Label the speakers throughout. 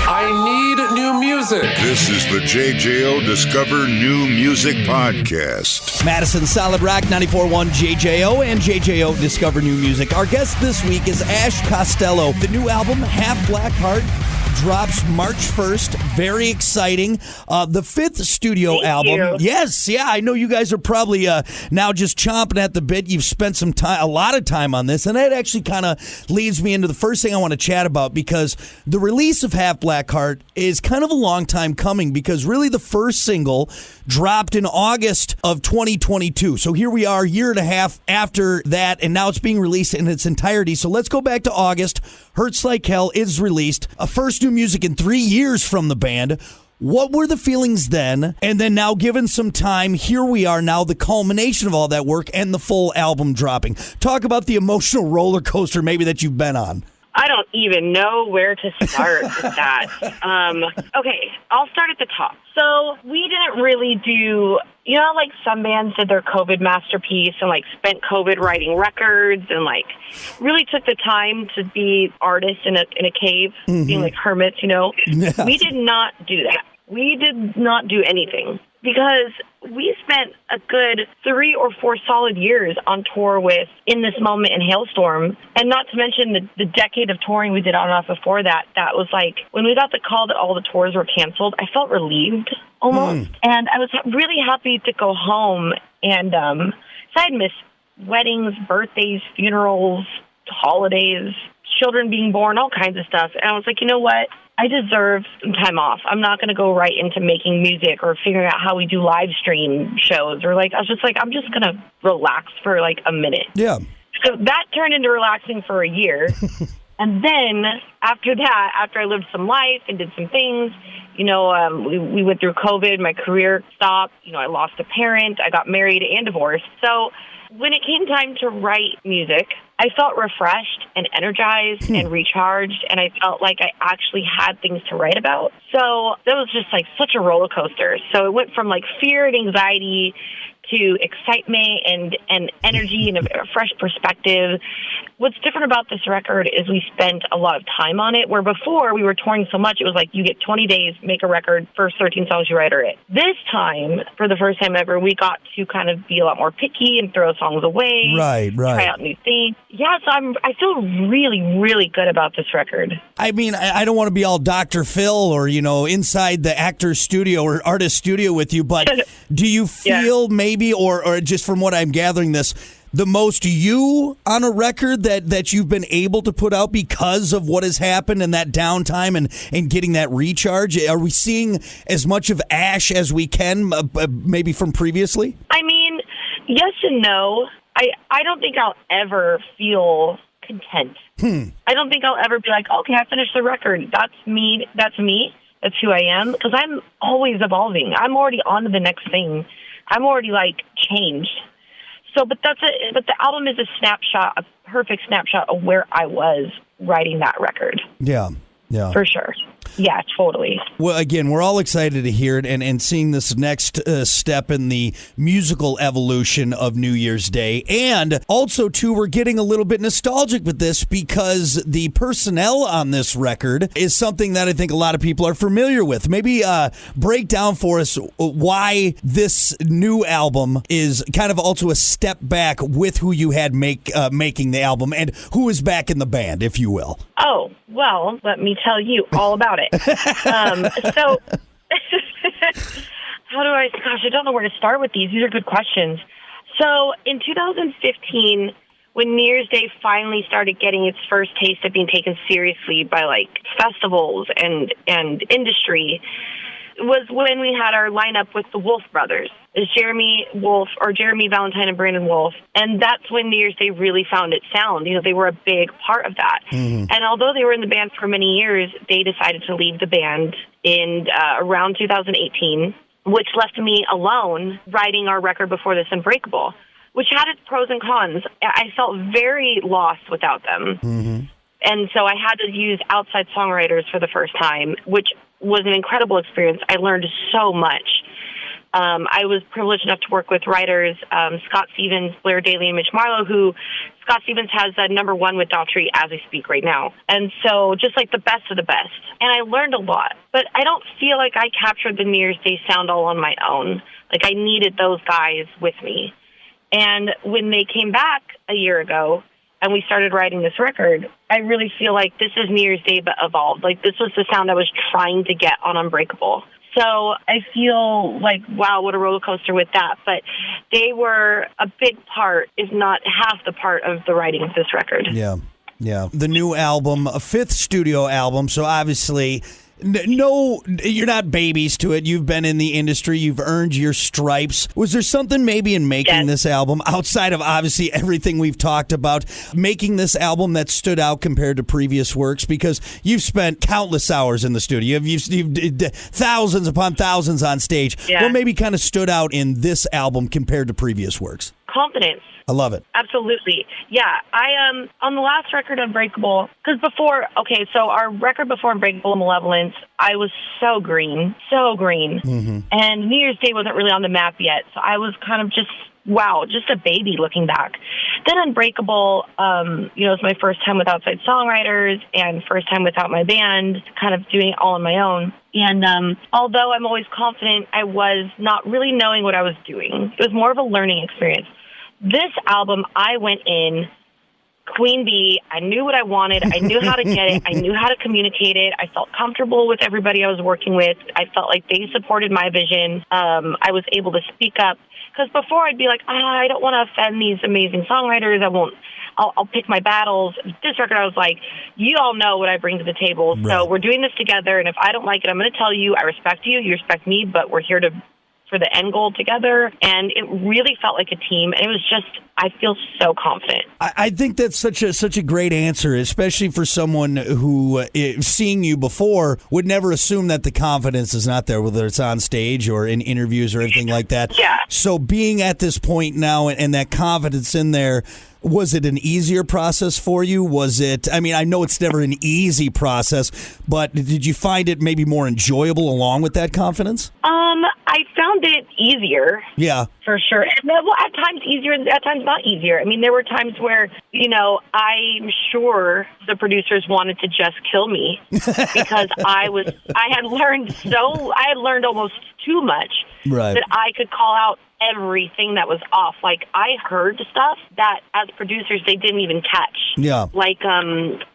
Speaker 1: I need new music.
Speaker 2: This is the JJO Discover New Music Podcast.
Speaker 3: Madison Solid Rock 94.1 JJO and JJO Discover New Music. Our guest this week is Ash Costello. The new album, Half Black Heart, drops March 1st. Very exciting. The fifth studio album.
Speaker 4: You.
Speaker 3: Yes, yeah, I know you guys are probably now just chomping at the bit. You've spent a lot of time on this, and that actually kind of leads me into the first thing I want to chat about, because the release of Half Black Heart is kind of a long time coming, because really the first single dropped in August of 2022. So here we are, a year and a half after that, and now it's being released in its entirety. So let's go back to August. Hurts Like Hell is released. A first new music in 3 years from the band. What were the feelings then? And then now, given some time, here we are now, the culmination of all that work and the full album dropping. Talk about the emotional roller coaster maybe that you've been on.
Speaker 4: I don't even know where to start with that. Okay, I'll start at the top. So we didn't really do, you know, like some bands did their COVID masterpiece and like spent COVID writing records and like really took the time to be artists in a cave, being like hermits, you know.
Speaker 3: Yes.
Speaker 4: We did not do that. We did not do anything, because we spent a good 3 or 4 solid years on tour with In This Moment and Hailstorm. And not to mention the decade of touring we did on and off before that. That was like, when we got the call that all the tours were canceled, I felt relieved almost. And I was really happy to go home. And so I had missed weddings, birthdays, funerals, holidays, children being born, all kinds of stuff. And I was like, you know what? I deserve some time off. I'm not going to go right into making music or figuring out how we do live stream shows. Or like, I was just like, I'm just going to relax for like a minute.
Speaker 3: Yeah.
Speaker 4: So that turned into relaxing for a year. And then after that, after I lived some life and did some things, you know, we went through COVID. My career stopped. You know, I lost a parent. I got married and divorced. So when it came time to write music, I felt refreshed and energized and recharged, and I felt like I actually had things to write about. So that was just like such a roller coaster. So it went from like fear and anxiety to excitement and energy and a fresh perspective. What's different about this record is we spent a lot of time on it, where before we were touring so much, it was like you get 20 days, make a record, first 13 songs you write are it. This time, for the first time ever, we got to kind of be a lot more picky and throw songs away.
Speaker 3: Right.
Speaker 4: Try out new things. Yeah, so I feel really, really good about this record.
Speaker 3: I mean, I don't want to be all Dr. Phil or, you know, inside the actor's studio or artist studio with you, but do you feel maybe, or just from what I'm gathering the most you on a record that you've been able to put out because of what has happened and that downtime and getting that recharge? Are we seeing as much of Ash as we can, maybe from previously?
Speaker 4: I mean, yes and no. I don't think I'll ever feel content. I don't think I'll ever be like, okay, I finished the record. That's me. That's who I am. Because I'm always evolving. I'm already on to the next thing. I'm already like changed. So, but but the album is a perfect snapshot of where I was writing that record.
Speaker 3: Yeah.
Speaker 4: For sure. Yeah, totally.
Speaker 3: Well, again, we're all excited to hear it and seeing this next step in the musical evolution of New Year's Day. And also, too, we're getting a little bit nostalgic with this because the personnel on this record is something that I think a lot of people are familiar with. Maybe break down for us why this new album is kind of also a step back with who you had making the album and who is back in the band, if you will.
Speaker 4: Oh, well, let me tell you all about it. So, I don't know where to start with these. These are good questions. So, in 2015, when New Year's Day finally started getting its first taste of being taken seriously by, like, festivals and industry, was when we had our lineup with the Wolf Brothers. It's Jeremy Valentine and Brandon Wolf. And that's when New Year's Day really found its sound. You know, they were a big part of that. Mm-hmm. And although they were in the band for many years, they decided to leave the band in around 2018, which left me alone writing our record before this, Unbreakable, which had its pros and cons. I felt very lost without them. Mm-hmm. And so I had to use outside songwriters for the first time, which was an incredible experience. I learned so much. I was privileged enough to work with writers Scott Stevens, Blair Daly, and Mitch Marlowe, who Scott Stevens has number one with Daughtry as we speak right now. And so just like the best of the best. And I learned a lot. But I don't feel like I captured the New Year's Day sound all on my own. Like I needed those guys with me. And when they came back a year ago and we started writing this record, I really feel like this is New Year's Day but evolved. Like this was the sound I was trying to get on Unbreakable. So I feel like, wow, what a roller coaster with that. But they were a big part, if not half the part of the writing of this record.
Speaker 3: Yeah. The new album, a fifth studio album, so obviously no, you're not babies to it. You've been in the industry. You've earned your stripes. Was there something maybe in making this album, outside of obviously everything we've talked about, making this album that stood out compared to previous works? Because you've spent countless hours in the studio. You've thousands upon thousands on stage.
Speaker 4: Yeah.
Speaker 3: What maybe kind of stood out in this album compared to previous works?
Speaker 4: Confidence.
Speaker 3: I love it.
Speaker 4: Absolutely. Yeah. I on the last record, Unbreakable, because so our record before Unbreakable, Malevolence, I was so green. Mm-hmm. And New Year's Day wasn't really on the map yet. So I was kind of just a baby looking back. Then Unbreakable, it was my first time with outside songwriters and first time without my band, kind of doing it all on my own. And although I'm always confident, I was not really knowing what I was doing. It was more of a learning experience. This album, I went in Queen Bee. I knew what I wanted. I knew how to get it. I knew how to communicate it. I felt comfortable with everybody I was working with. I felt like they supported my vision. I was able to speak up. Because before I'd be like, I don't want to offend these amazing songwriters. I'll pick my battles. This record, I was like, you all know what I bring to the table.
Speaker 3: Right.
Speaker 4: So we're doing this together. And if I don't like it, I'm going to tell you. I respect you. You respect me. But we're here for the end goal together. And it really felt like a team. And it was just, I feel so confident.
Speaker 3: I think that's such a great answer, especially for someone who, seeing you before, would never assume that the confidence is not there, whether it's on stage or in interviews or anything like that.
Speaker 4: Yeah.
Speaker 3: So being at this point now and that confidence in there, was it an easier process for you? Was it, I mean, I know it's never an easy process, but did you find it maybe more enjoyable along with that confidence?
Speaker 4: I found it easier.
Speaker 3: Yeah.
Speaker 4: For sure. Well, at times easier, at times not easier. I mean, there were times where, I'm sure the producers wanted to just kill me because I had learned almost too much
Speaker 3: right.
Speaker 4: that I could call out everything that was off. Like, I heard stuff that as producers they didn't even catch.
Speaker 3: Yeah.
Speaker 4: Like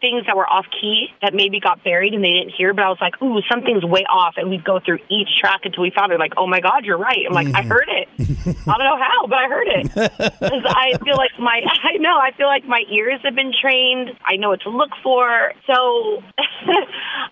Speaker 4: things that were off key that maybe got buried and they didn't hear, but I was like, ooh, something's way off. And we'd go through each track until we found it. Like, oh my God, you're right. I'm like, I heard it. I don't know how, but I heard it. Because I feel like my ears have been trained. I know what to look for. So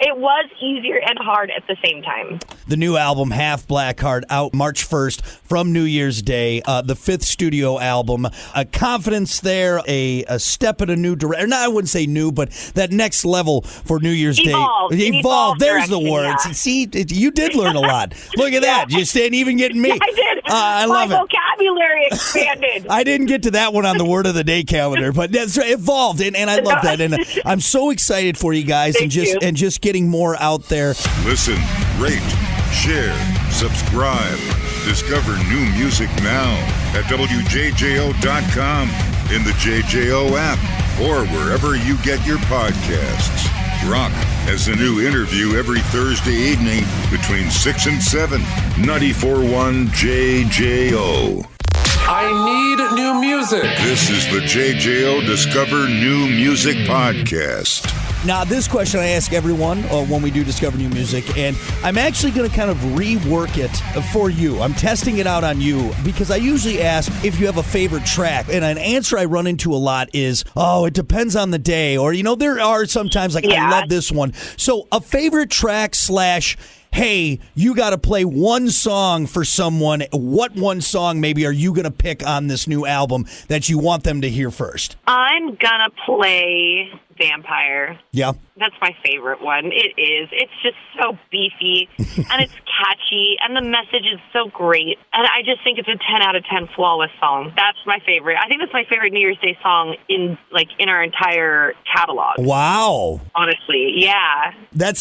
Speaker 4: it was easier and hard at the same time.
Speaker 3: The new album, Half Black Heart, out March 1st from New Year's Day, the fifth studio album. A confidence there, a step in a new direction. No, I wouldn't say new, but that next level for New Year's Day. Evolved. There's the words.
Speaker 4: Yeah.
Speaker 3: See, you did learn a lot. Look at that. You didn't even get me.
Speaker 4: Yeah, I did.
Speaker 3: I love it.
Speaker 4: My vocabulary expanded.
Speaker 3: I didn't get to that one on the Word of the Day calendar, but that's evolved, and I love that. And I'm so excited for you guys and just getting more out there.
Speaker 2: Listen, rate, share, subscribe. Discover new music now at WJJO.com, in the JJO app, or wherever you get your podcasts. Rock has a new interview every Thursday evening between 6 and 7. 94.1 JJO.
Speaker 1: I need new music.
Speaker 2: This is the JJO Discover New Music Podcast.
Speaker 3: Now, this question I ask everyone when we do Discover New Music, and I'm actually going to kind of rework it for you. I'm testing it out on you because I usually ask if you have a favorite track, and an answer I run into a lot is, it depends on the day, or, there are sometimes like, I love this one. So a favorite track / hey, you got to play one song for someone. What one song maybe are you going to pick on this new album that you want them to hear first?
Speaker 4: I'm going to play Vampire.
Speaker 3: Yeah.
Speaker 4: That's my favorite one. It is. It's just so beefy, and it's catchy, and the message is so great. And I just think it's a 10 out of 10 flawless song. That's my favorite. I think that's my favorite New Year's Day song in our entire catalog.
Speaker 3: Wow.
Speaker 4: Honestly, yeah.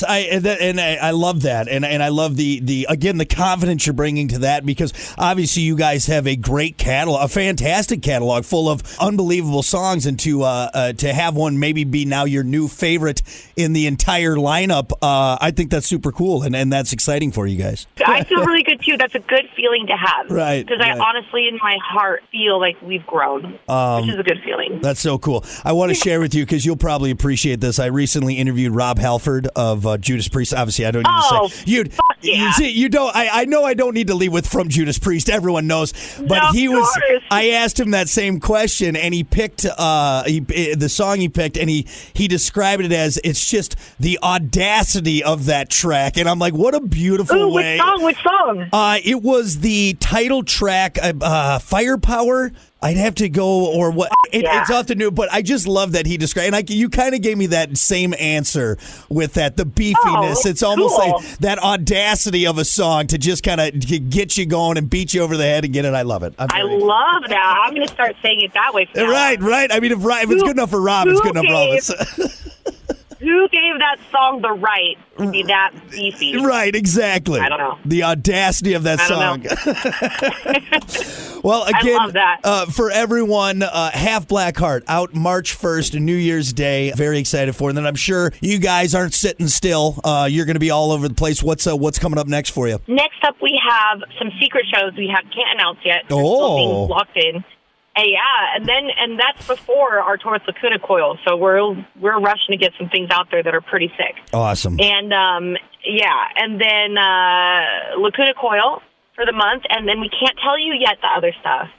Speaker 3: I love that, and I love the again the confidence you're bringing to that, because obviously you guys have a great catalog, a fantastic catalog full of unbelievable songs, and to have one maybe be now your new favorite in the entire lineup, I think that's super cool, and that's exciting for you guys.
Speaker 4: I feel really good too. That's a good feeling to have,
Speaker 3: right?
Speaker 4: Because I honestly, in my heart, feel like we've grown, which is a good feeling.
Speaker 3: That's so cool. I want to share with you, because you'll probably appreciate this. I recently interviewed Rob Halford of Judas Priest. Obviously, I don't need to say you see, you don't. I know I don't need to lead with from Judas Priest. Everyone knows, but I asked him that same question, and he picked the song he picked, and he described it as, it's just the audacity of that track, and I'm like, what a beautiful way.
Speaker 4: Which song?
Speaker 3: It was the title track, Firepower. I'd have to go, or what? It's off the new, but I just love that he described. And you kind of gave me that same answer with that, the beefiness. It's almost like that audacity of a song to just kind of get you going and beat you over the head and get it. I love it.
Speaker 4: I love that. I'm going to start saying it that way. From now on.
Speaker 3: Right. I mean, if it's good enough for Rob, it's good enough for all of us.
Speaker 4: Who gave that song the right to be that beefy?
Speaker 3: Right, exactly.
Speaker 4: I don't know.
Speaker 3: The audacity of that song. Well, again,
Speaker 4: I love that.
Speaker 3: For everyone, Half Black Heart out March 1st, New Year's Day. Very excited for it. And then I'm sure you guys aren't sitting still. You're going to be all over the place. What's coming up next for you? Next
Speaker 4: up, we have some secret shows we can't announce yet. They're still being locked in. And that's before our tour with Lacuna Coil. So we're rushing to get some things out there that are pretty sick.
Speaker 3: Awesome.
Speaker 4: And and then Lacuna Coil for the month, and then we can't tell you yet the other stuff.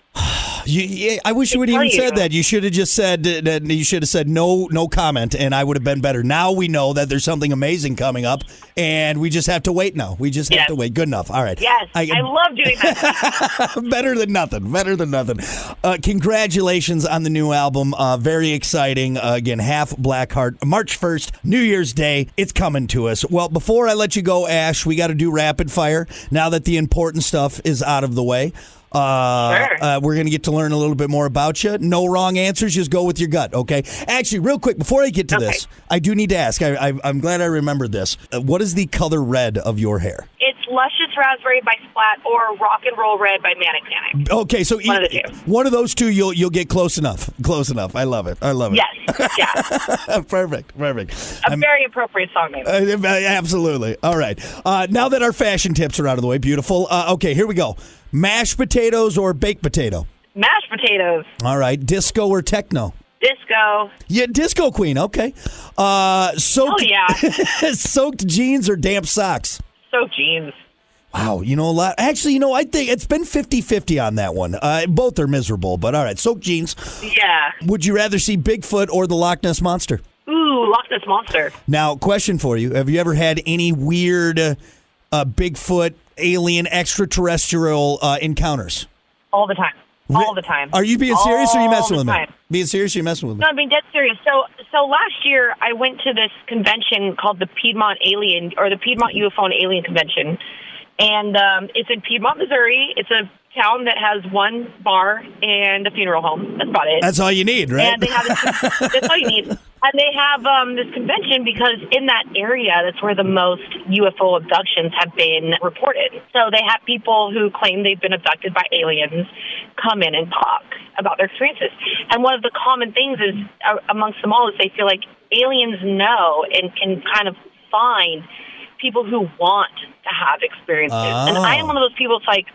Speaker 3: I wish you would even said that. You should have just said that. You should have said no comment, and I would have been better. Now we know that there's something amazing coming up, and we just have to wait now. We just have to wait. Good enough. All right.
Speaker 4: Yes, I love doing that.
Speaker 3: Better than nothing. Congratulations on the new album. Very exciting. Again, Half Black Heart, March 1st, New Year's Day. It's coming to us. Well, before I let you go, Ash, we got to do rapid fire now that the important stuff is out of the way. We're going to get to learn a little bit more about you. No wrong answers. Just go with your gut, okay? Actually, real quick, before I get to this, I do need to ask. I'm glad I remembered this. What is the color red of your hair?
Speaker 4: It's Luscious Raspberry by Splat or Rock and Roll Red by Manic Panic.
Speaker 3: Okay, so one of those two, you'll get close enough. Close enough. I love it.
Speaker 4: Yes. Yeah.
Speaker 3: Perfect.
Speaker 4: A very appropriate song name.
Speaker 3: Absolutely. All right. Now that our fashion tips are out of the way, beautiful. Okay, here we go. Mashed potatoes or baked potato?
Speaker 4: Mashed potatoes.
Speaker 3: All right. Disco or techno?
Speaker 4: Disco.
Speaker 3: Yeah, disco queen. Okay. Soaked jeans or damp socks?
Speaker 4: Soaked jeans.
Speaker 3: Wow, a lot. Actually, I think it's been 50-50 on that one. Both are miserable, but all right. Soaked jeans.
Speaker 4: Yeah.
Speaker 3: Would you rather see Bigfoot or the Loch Ness Monster?
Speaker 4: Ooh, Loch Ness Monster.
Speaker 3: Now, question for you. Have you ever had any weird Bigfoot, alien, extraterrestrial encounters?
Speaker 4: All the time. All the time.
Speaker 3: Are you being serious or are you messing with me?
Speaker 4: Time.
Speaker 3: Being serious or are you messing with me?
Speaker 4: No, I'm being dead serious. So last year I went to this convention called the Piedmont UFO and Alien Convention. And it's in Piedmont, Missouri. It's a town that has one bar and a funeral home. That's about it.
Speaker 3: That's all you need, right?
Speaker 4: And they have that's all you need. And they have this convention because in that area, that's where the most UFO abductions have been reported. So they have people who claim they've been abducted by aliens come in and talk about their experiences. And one of the common things is amongst them all is they feel like aliens know and can kind of find people who want to have experiences. And I am one of those people. It's like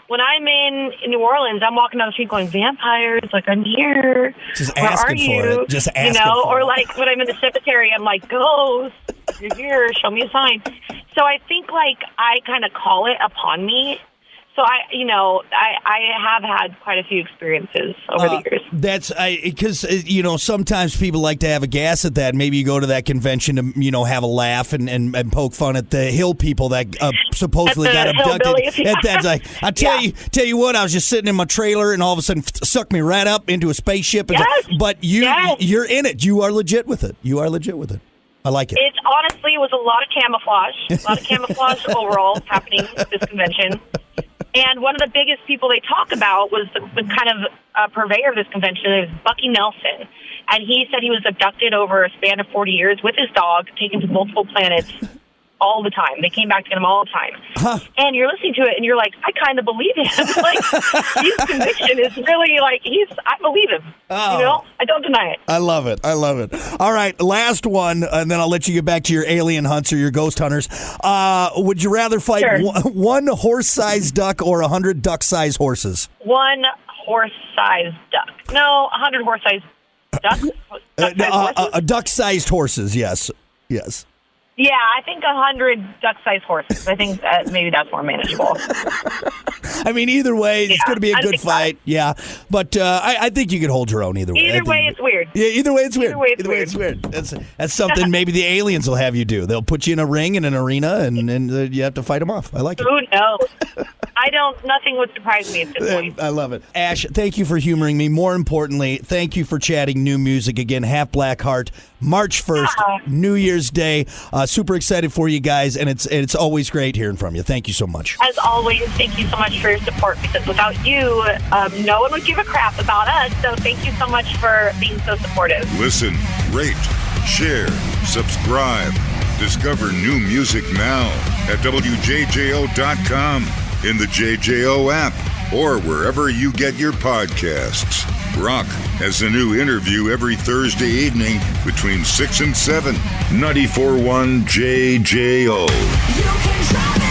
Speaker 4: when I'm in New Orleans, I'm walking down the street going, vampires, like, I'm here.
Speaker 3: Just
Speaker 4: Where
Speaker 3: asking
Speaker 4: are you?
Speaker 3: for it. Just asking for
Speaker 4: or
Speaker 3: it.
Speaker 4: like when I'm in the cemetery, I'm like, ghost, you're here, show me a sign. So I think like I kind of call it upon me. So I have had quite a few experiences over the years.
Speaker 3: That's because sometimes people like to have a gas at that. Maybe you go to that convention to have a laugh and poke fun at the hill people that supposedly got abducted.
Speaker 4: Yeah.
Speaker 3: That's like I tell you what, I was just sitting in my trailer and all of a sudden sucked me right up into a spaceship.
Speaker 4: Yes.
Speaker 3: But you're in it. You are legit with it. I like it.
Speaker 4: It honestly was a lot of camouflage overall happening at this convention. And one of the biggest people they talk about was the kind of purveyor of this convention. It was Bucky Nelson. And he said he was abducted over a span of 40 years with his dog, taken to multiple planets all the time. They came back to him all the time.
Speaker 3: Huh.
Speaker 4: And you're listening to it, and you're like, I kind of believe him. Like, his conviction is really like, I believe him.
Speaker 3: Oh.
Speaker 4: I don't deny it.
Speaker 3: I love it. All right, last one, and then I'll let you get back to your alien hunts or your ghost hunters. Would you rather fight one horse-sized duck or 100 duck-sized horses?
Speaker 4: One horse-sized duck. No, 100 horse-sized ducks?
Speaker 3: Duck-sized duck-sized horses, yes.
Speaker 4: Yeah, I think 100 duck-sized horses. I think that maybe that's more manageable.
Speaker 3: I mean, either way, it's going to be a good fight. Yeah, but I think you could hold your own either way.
Speaker 4: Either way, it's weird.
Speaker 3: Yeah, either way, it's weird. That's something maybe the aliens will have you do. They'll put you in a ring in an arena, and you have to fight them off. I like it.
Speaker 4: Who knows? Nothing would surprise me at this point.
Speaker 3: I love it. Ash, thank you for humoring me. More importantly, thank you for chatting new music again. Half Black Heart, March 1st, New Year's Day. Super excited for you guys, and it's always great hearing from you. Thank you so much.
Speaker 4: As always, thank you so much for your support, because without you, no one would give a crap about us. So thank you so much for being so supportive.
Speaker 2: Listen, rate, share, subscribe. Discover new music now at WJJO.com, in the JJO app, or wherever you get your podcasts. Rock has a new interview every Thursday evening between 6 and 7. 94.1 JJO.
Speaker 5: You can try it.